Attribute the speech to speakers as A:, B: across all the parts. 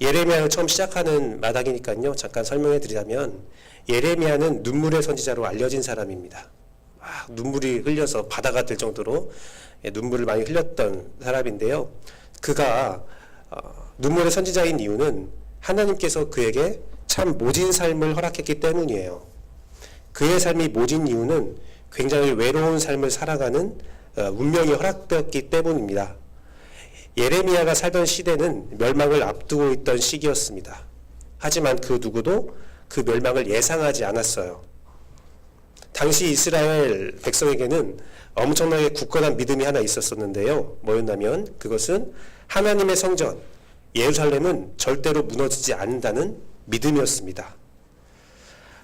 A: 예레미야를 처음 시작하는 마당이니까요. 잠깐 설명해 드리자면 예레미야는 눈물의 선지자로 알려진 사람입니다. 눈물이 흘려서 바다가 될 정도로 눈물을 많이 흘렸던 사람인데요. 그가 눈물의 선지자인 이유는 하나님께서 그에게 참 모진 삶을 허락했기 때문이에요. 그의 삶이 모진 이유는 굉장히 외로운 삶을 살아가는 운명이 허락되었기 때문입니다. 예레미야가 살던 시대는 멸망을 앞두고 있던 시기였습니다. 하지만 그 누구도 그 멸망을 예상하지 않았어요. 당시 이스라엘 백성에게는 엄청나게 굳건한 믿음이 하나 있었었는데요. 뭐였냐면 그것은 하나님의 성전, 예루살렘은 절대로 무너지지 않는다는 믿음이었습니다.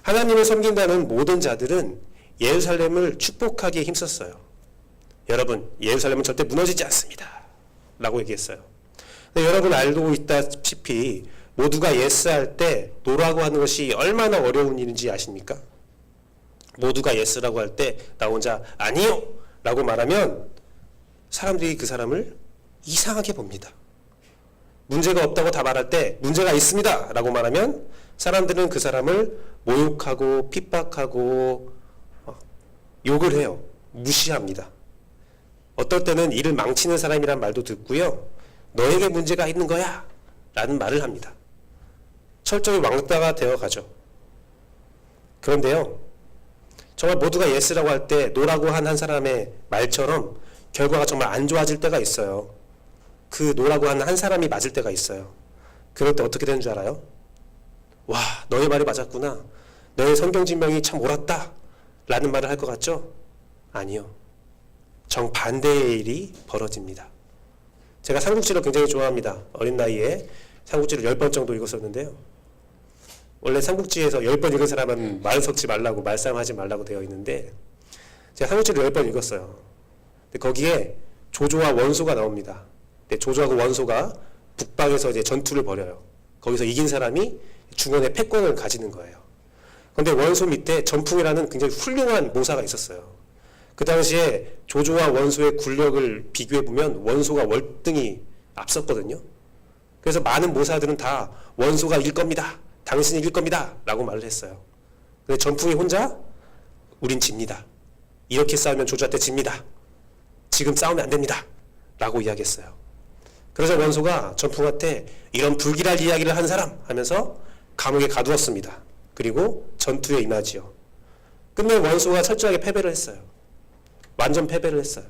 A: 하나님을 섬긴다는 모든 자들은 예루살렘을 축복하기에 힘썼어요. 여러분, 예루살렘은 절대 무너지지 않습니다. 라고 얘기했어요. 근데 여러분 알고 있다시피 모두가 예스할 때 노라고 하는 것이 얼마나 어려운 일인지 아십니까? 모두가 예스라고 할 때 나 혼자 아니요! 라고 말하면 사람들이 그 사람을 이상하게 봅니다. 문제가 없다고 다 말할 때 문제가 있습니다! 라고 말하면 사람들은 그 사람을 모욕하고 핍박하고 욕을 해요. 무시합니다. 어떨 때는 일을 망치는 사람이란 말도 듣고요. 너에게 문제가 있는 거야! 라는 말을 합니다. 철저히 왕따가 되어가죠. 그런데요. 정말 모두가 예스라고 할 때 노라고 한 사람의 말처럼 결과가 정말 안 좋아질 때가 있어요. 그 노라고 한 사람이 맞을 때가 있어요. 그럴 때 어떻게 되는 줄 알아요? 와, 너의 말이 맞았구나. 너의 성경진명이 참 옳았다. 라는 말을 할 것 같죠? 아니요. 정반대의 일이 벌어집니다. 제가 삼국지를 굉장히 좋아합니다. 어린 나이에 삼국지를 10번 정도 읽었었는데요. 원래 삼국지에서 10번 읽은 사람은 말 섞지 말라고, 말싸움하지 말라고 되어 있는데 제가 삼국지를 10번 읽었어요. 근데 거기에 조조와 원소가 나옵니다. 근데 조조하고 원소가 북방에서 이제 전투를 벌여요. 거기서 이긴 사람이 중원의 패권을 가지는 거예요. 그런데 원소 밑에 전풍이라는 굉장히 훌륭한 모사가 있었어요. 그 당시에 조조와 원소의 군력을 비교해보면 원소가 월등히 앞섰거든요. 그래서 많은 모사들은 다 원소가 이길 겁니다. 당신이 이길 겁니다. 라고 말을 했어요. 근데 전풍이 혼자 우린 집니다. 이렇게 싸우면 조조한테 집니다. 지금 싸우면 안 됩니다. 라고 이야기했어요. 그래서 원소가 전풍한테 이런 불길할 이야기를 한 사람 하면서 감옥에 가두었습니다. 그리고 전투에 임하지요. 끝내 원소가 철저하게 패배를 했어요. 완전 패배를 했어요.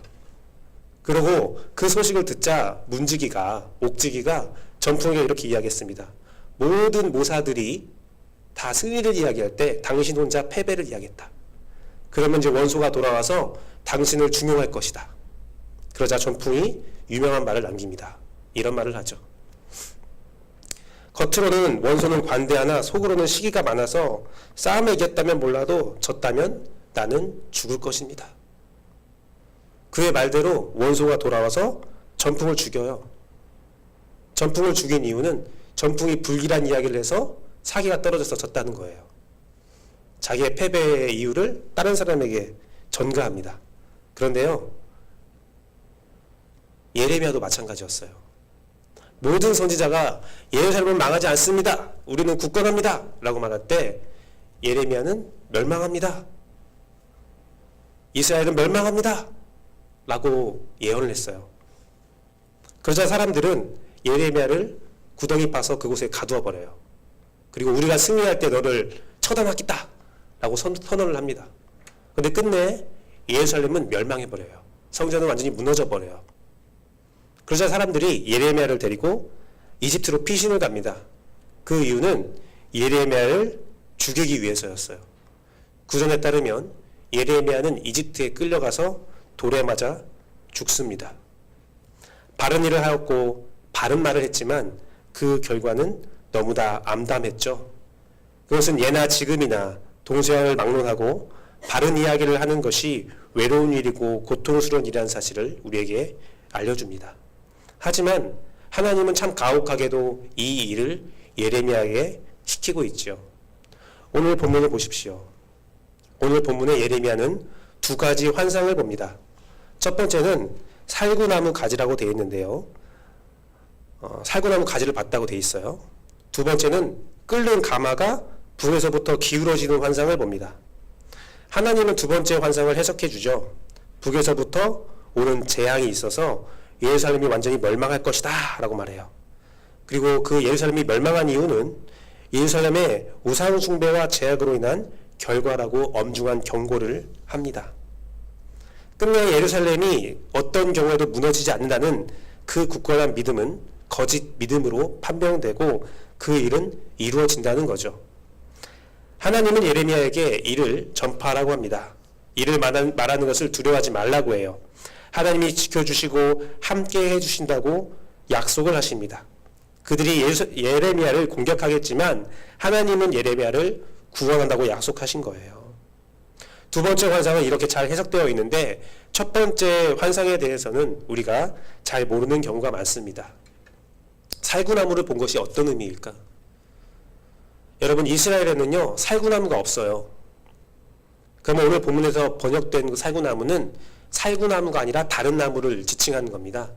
A: 그리고 그 소식을 듣자 옥지기가 전풍에게 이렇게 이야기했습니다. 모든 모사들이 다 승리를 이야기할 때 당신 혼자 패배를 이야기했다. 그러면 이제 원소가 돌아와서 당신을 중용할 것이다. 그러자 전풍이 유명한 말을 남깁니다. 이런 말을 하죠. 겉으로는 원소는 관대하나 속으로는 시기가 많아서 싸움에 이겼다면 몰라도 졌다면 나는 죽을 것입니다. 그의 말대로 원소가 돌아와서 전풍을 죽여요. 전풍을 죽인 이유는 전풍이 불길한 이야기를 해서 사기가 떨어져서 졌다는 거예요. 자기의 패배의 이유를 다른 사람에게 전가합니다. 그런데요, 예레미야도 마찬가지였어요. 모든 선지자가 예루살렘은 망하지 않습니다. 우리는 굳건합니다. 라고 말할 때 예레미야는 멸망합니다. 이스라엘은 멸망합니다. 라고 예언을 했어요. 그러자 사람들은 예레미야를 구덩이 파서 그곳에 가두어 버려요. 그리고 우리가 승리할 때 너를 처단하겠다 라고 선언을 합니다. 그런데 끝내 예루살렘은 멸망해버려요. 성전은 완전히 무너져 버려요. 그러자 사람들이 예레미야를 데리고 이집트로 피신을 갑니다. 그 이유는 예레미야를 죽이기 위해서였어요. 구전에 따르면 예레미야는 이집트에 끌려가서 돌에 맞아 죽습니다. 바른 일을 하였고 바른 말을 했지만 그 결과는 너무나 암담했죠. 그것은 예나 지금이나 동서양을 막론하고 바른 이야기를 하는 것이 외로운 일이고 고통스러운 일이라는 사실을 우리에게 알려줍니다. 하지만 하나님은 참 가혹하게도 이 일을 예레미야에게 시키고 있죠. 오늘 본문을 보십시오. 오늘 본문의 예레미야는 두 가지 환상을 봅니다. 첫 번째는 살구나무 가지라고 되어 있는데요. 살구나무 가지를 봤다고 되어 있어요. 두 번째는 끓는 가마가 북에서부터 기울어지는 환상을 봅니다. 하나님은 두 번째 환상을 해석해 주죠. 북에서부터 오는 재앙이 있어서 예루살렘이 완전히 멸망할 것이다 라고 말해요. 그리고 그 예루살렘이 멸망한 이유는 예루살렘의 우상 숭배와 제약으로 인한 결과라고 엄중한 경고를 합니다. 끝내 예루살렘이 어떤 경우에도 무너지지 않는다는 그 굳건한 믿음은 거짓 믿음으로 판명되고 그 일은 이루어진다는 거죠. 하나님은 예레미야에게 이를 전파하라고 합니다. 이를 말하는 것을 두려워하지 말라고 해요. 하나님이 지켜주시고 함께 해주신다고 약속을 하십니다. 그들이 예레미야를 공격하겠지만 하나님은 예레미야를 구원한다고 약속하신 거예요. 두 번째 환상은 이렇게 잘 해석되어 있는데 첫 번째 환상에 대해서는 우리가 잘 모르는 경우가 많습니다. 살구나무를 본 것이 어떤 의미일까? 여러분, 이스라엘에는요 살구나무가 없어요. 그러면 오늘 본문에서 번역된 그 살구나무는 살구나무가 아니라 다른 나무를 지칭하는 겁니다.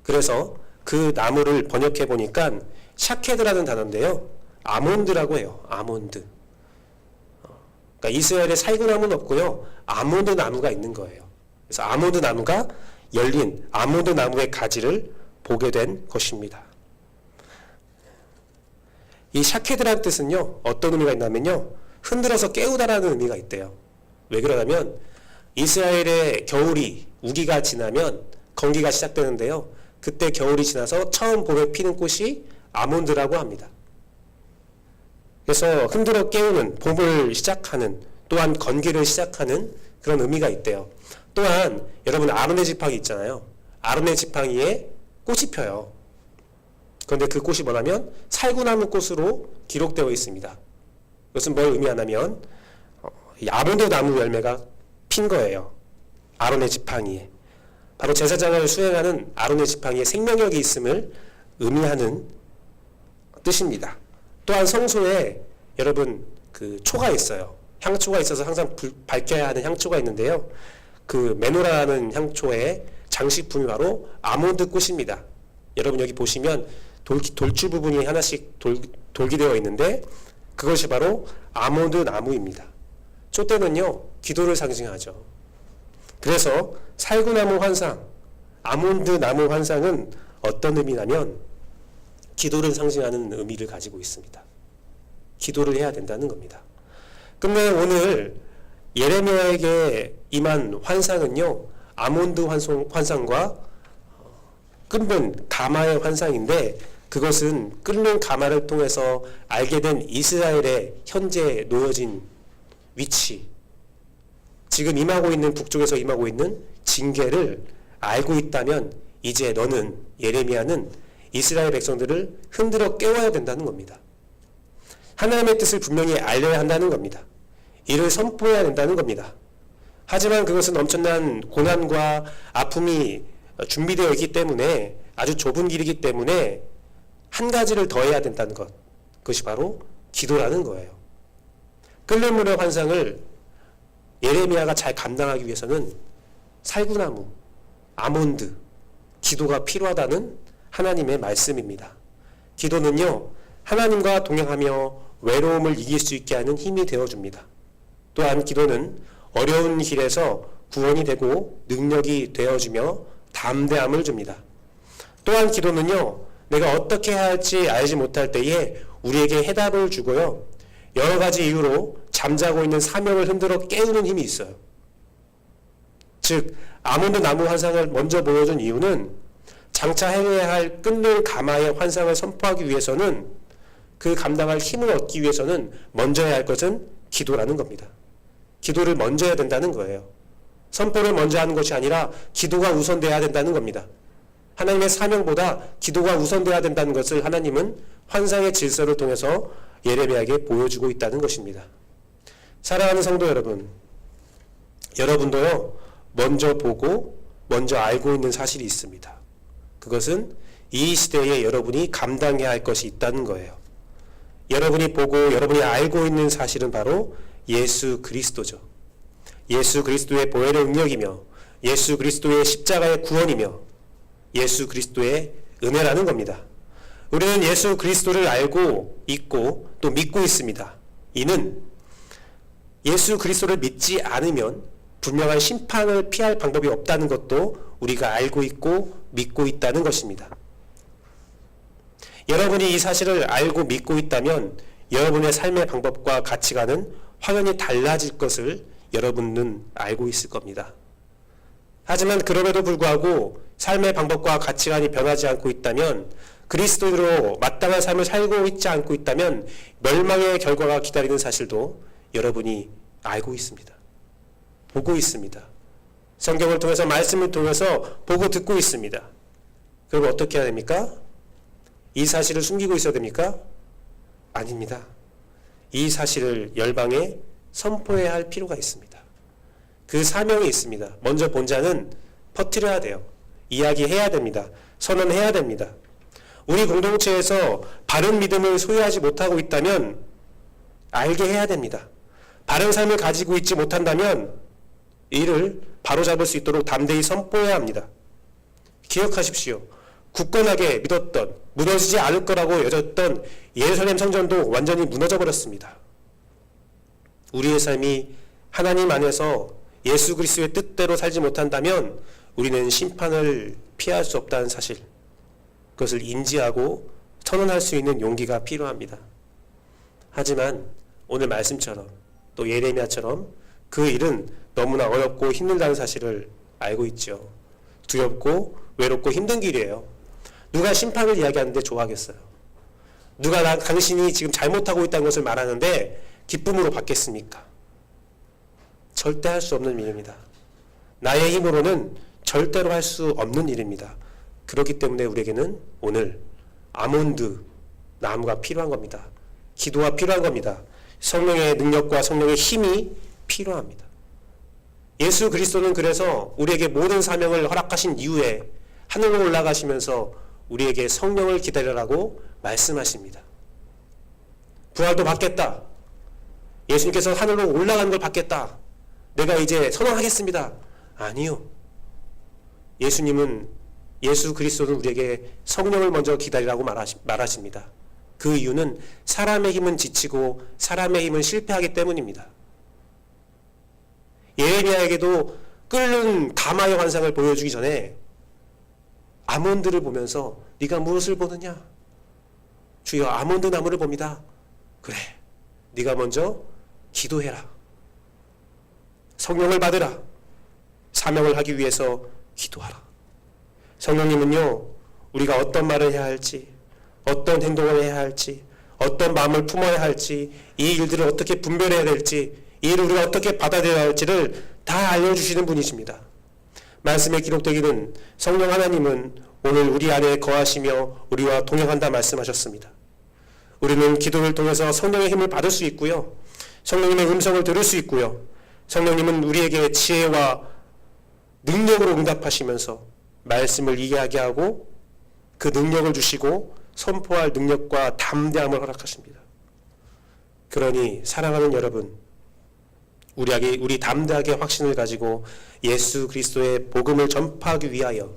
A: 그래서 그 나무를 번역해 보니까 샤케드라는 단어인데요, 아몬드라고 해요. 아몬드. 그러니까 이스라엘에 살구나무는 없고요, 아몬드 나무가 있는 거예요. 그래서 아몬드 나무가 열린 아몬드 나무의 가지를 보게 된 것입니다. 이 샤케드라는 뜻은요 어떤 의미가 있냐면요, 흔들어서 깨우다라는 의미가 있대요. 왜 그러냐면 이스라엘의 겨울이 우기가 지나면 건기가 시작되는데요, 그때 겨울이 지나서 처음 봄에 피는 꽃이 아몬드라고 합니다. 그래서 흔들어 깨우는, 봄을 시작하는, 또한 건기를 시작하는 그런 의미가 있대요. 또한 여러분 아론의 지팡이 있잖아요. 아론의 지팡이에 꽃이 펴요. 그런데 그 꽃이 뭐냐면 살구나무 꽃으로 기록되어 있습니다. 이것은 뭘 의미하냐면 아몬드 나무 열매가 핀 거예요. 아론의 지팡이에. 바로 제사장을 수행하는 아론의 지팡이에 생명력이 있음을 의미하는 뜻입니다. 또한 성소에 여러분 그 초가 있어요. 향초가 있어서 항상 밝혀야 하는 향초가 있는데요, 그 메노라라는 향초의 장식품이 바로 아몬드 꽃입니다. 여러분 여기 보시면 돌줄 부분이 하나씩 돌기되어 있는데 그것이 바로 아몬드 나무입니다. 촛대는요 기도를 상징하죠. 그래서 살구나무 환상, 아몬드 나무 환상은 어떤 의미냐면 기도를 상징하는 의미를 가지고 있습니다. 기도를 해야 된다는 겁니다. 근데 오늘 예레미야에게 임한 환상은요 아몬드 환상과 끓는 가마의 환상인데, 그것은 끓는 가마를 통해서 알게 된 이스라엘의 현재 놓여진 위치, 지금 임하고 있는, 북쪽에서 임하고 있는 징계를 알고 있다면 이제 너는, 예레미야는 이스라엘 백성들을 흔들어 깨워야 된다는 겁니다. 하나님의 뜻을 분명히 알려야 한다는 겁니다. 이를 선포해야 된다는 겁니다. 하지만 그것은 엄청난 고난과 아픔이 준비되어 있기 때문에, 아주 좁은 길이기 때문에 한 가지를 더 해야 된다는 것, 그것이 바로 기도라는 거예요. 끓는 물의 환상을 예레미야가 잘 감당하기 위해서는 살구나무, 아몬드, 기도가 필요하다는 하나님의 말씀입니다. 기도는요 하나님과 동행하며 외로움을 이길 수 있게 하는 힘이 되어줍니다. 또한 기도는 어려운 길에서 구원이 되고 능력이 되어주며 담대함을 줍니다. 또한 기도는요 내가 어떻게 해야 할지 알지 못할 때에 우리에게 해답을 주고요, 여러 가지 이유로 잠자고 있는 사명을 흔들어 깨우는 힘이 있어요. 즉 아몬드 나무 환상을 먼저 보여준 이유는 장차 행해야 할 끓는 가마의 환상을 선포하기 위해서는, 그 감당할 힘을 얻기 위해서는 먼저 해야 할 것은 기도라는 겁니다. 기도를 먼저 해야 된다는 거예요. 선포를 먼저 하는 것이 아니라 기도가 우선돼야 된다는 겁니다. 하나님의 사명보다 기도가 우선돼야 된다는 것을 하나님은 환상의 질서를 통해서 예레미야에게 보여주고 있다는 것입니다. 사랑하는 성도 여러분, 여러분도요 먼저 보고 먼저 알고 있는 사실이 있습니다. 그것은 이 시대에 여러분이 감당해야 할 것이 있다는 거예요. 여러분이 보고 여러분이 알고 있는 사실은 바로 예수 그리스도죠. 예수 그리스도의 보혈의 능력이며 예수 그리스도의 십자가의 구원이며 예수 그리스도의 은혜라는 겁니다. 우리는 예수 그리스도를 알고 있고 또 믿고 있습니다. 이는 예수 그리스도를 믿지 않으면 분명한 심판을 피할 방법이 없다는 것도 우리가 알고 있고 믿고 있다는 것입니다. 여러분이 이 사실을 알고 믿고 있다면 여러분의 삶의 방법과 가치관은 확연히 달라질 것을 여러분은 알고 있을 겁니다. 하지만 그럼에도 불구하고 삶의 방법과 가치관이 변하지 않고 있다면, 그리스도로 마땅한 삶을 살고 있지 않고 있다면 멸망의 결과가 기다리는 사실도 여러분이 알고 있습니다. 보고 있습니다. 성경을 통해서, 말씀을 통해서 보고 듣고 있습니다. 그럼 어떻게 해야 됩니까? 이 사실을 숨기고 있어야 됩니까? 아닙니다. 이 사실을 열방에 선포해야 할 필요가 있습니다. 그 사명이 있습니다. 먼저 본 자는 퍼뜨려야 돼요. 이야기해야 됩니다. 선언해야 됩니다. 우리 공동체에서 바른 믿음을 소유하지 못하고 있다면 알게 해야 됩니다. 바른 삶을 가지고 있지 못한다면 이를 바로잡을 수 있도록 담대히 선포해야 합니다. 기억하십시오. 굳건하게 믿었던, 무너지지 않을 거라고 여겼던 예루살렘 성전도 완전히 무너져 버렸습니다. 우리의 삶이 하나님 안에서 예수 그리스도의 뜻대로 살지 못한다면 우리는 심판을 피할 수 없다는 사실, 그것을 인지하고 선언할 수 있는 용기가 필요합니다. 하지만 오늘 말씀처럼 또 예레미야처럼 그 일은 너무나 어렵고 힘들다는 사실을 알고 있죠. 두렵고 외롭고 힘든 길이에요. 누가 심판을 이야기하는데 좋아하겠어요? 누가 당신이 지금 잘못하고 있다는 것을 말하는데 기쁨으로 받겠습니까? 절대 할 수 없는 일입니다. 나의 힘으로는 절대로 할 수 없는 일입니다. 그렇기 때문에 우리에게는 오늘 아몬드 나무가 필요한 겁니다. 기도가 필요한 겁니다. 성령의 능력과 성령의 힘이 필요합니다. 예수 그리스도는 그래서 우리에게 모든 사명을 허락하신 이후에 하늘로 올라가시면서 우리에게 성령을 기다리라고 말씀하십니다. 부활도 받겠다. 예수님께서 하늘로 올라가는 걸 받겠다. 내가 이제 선언하겠습니다. 아니요. 예수 그리스도는 우리에게 성령을 먼저 기다리라고 말하십니다. 그 이유는 사람의 힘은 지치고 사람의 힘은 실패하기 때문입니다. 예레미야에게도 끓는 가마의 환상을 보여주기 전에 아몬드를 보면서 네가 무엇을 보느냐? 주여 아몬드 나무를 봅니다. 그래, 네가 먼저 기도해라. 성령을 받으라. 사명을 하기 위해서 기도하라. 성령님은요, 우리가 어떤 말을 해야 할지, 어떤 행동을 해야 할지, 어떤 마음을 품어야 할지, 이 일들을 어떻게 분별해야 될지, 이 일을 우리가 어떻게 받아들여야 할지를 다 알려주시는 분이십니다. 말씀에 기록되기는 성령 하나님은 오늘 우리 안에 거하시며 우리와 동행한다 말씀하셨습니다. 우리는 기도를 통해서 성령의 힘을 받을 수 있고요. 성령님의 음성을 들을 수 있고요. 성령님은 우리에게 지혜와 능력으로 응답하시면서 말씀을 이야기하고 그 능력을 주시고 선포할 능력과 담대함을 허락하십니다. 그러니 사랑하는 여러분, 우리 담대하게 확신을 가지고 예수 그리스도의 복음을 전파하기 위하여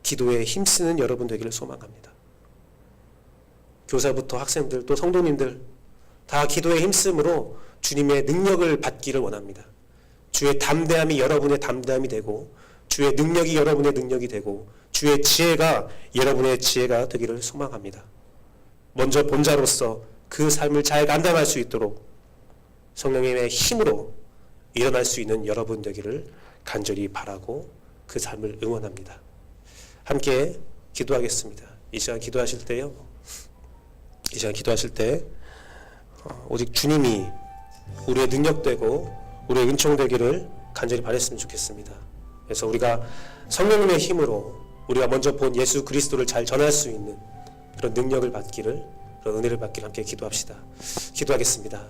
A: 기도에 힘쓰는 여러분 되기를 소망합니다. 교사부터 학생들 또 성도님들 다 기도에 힘쓰므로 주님의 능력을 받기를 원합니다. 주의 담대함이 여러분의 담대함이 되고, 주의 능력이 여러분의 능력이 되고, 주의 지혜가 여러분의 지혜가 되기를 소망합니다. 먼저 본자로서 그 삶을 잘 감당할 수 있도록 성령님의 힘으로 일어날 수 있는 여러분 되기를 간절히 바라고 그 삶을 응원합니다. 함께 기도하겠습니다. 이 시간 기도하실 때요, 이 시간 기도하실 때 오직 주님이 우리의 능력되고 우리의 은총되기를 간절히 바랬으면 좋겠습니다. 그래서 우리가 성령님의 힘으로 우리가 먼저 본 예수 그리스도를 잘 전할 수 있는 그런 능력을 받기를, 그런 은혜를 받기를 함께 기도합시다. 기도하겠습니다.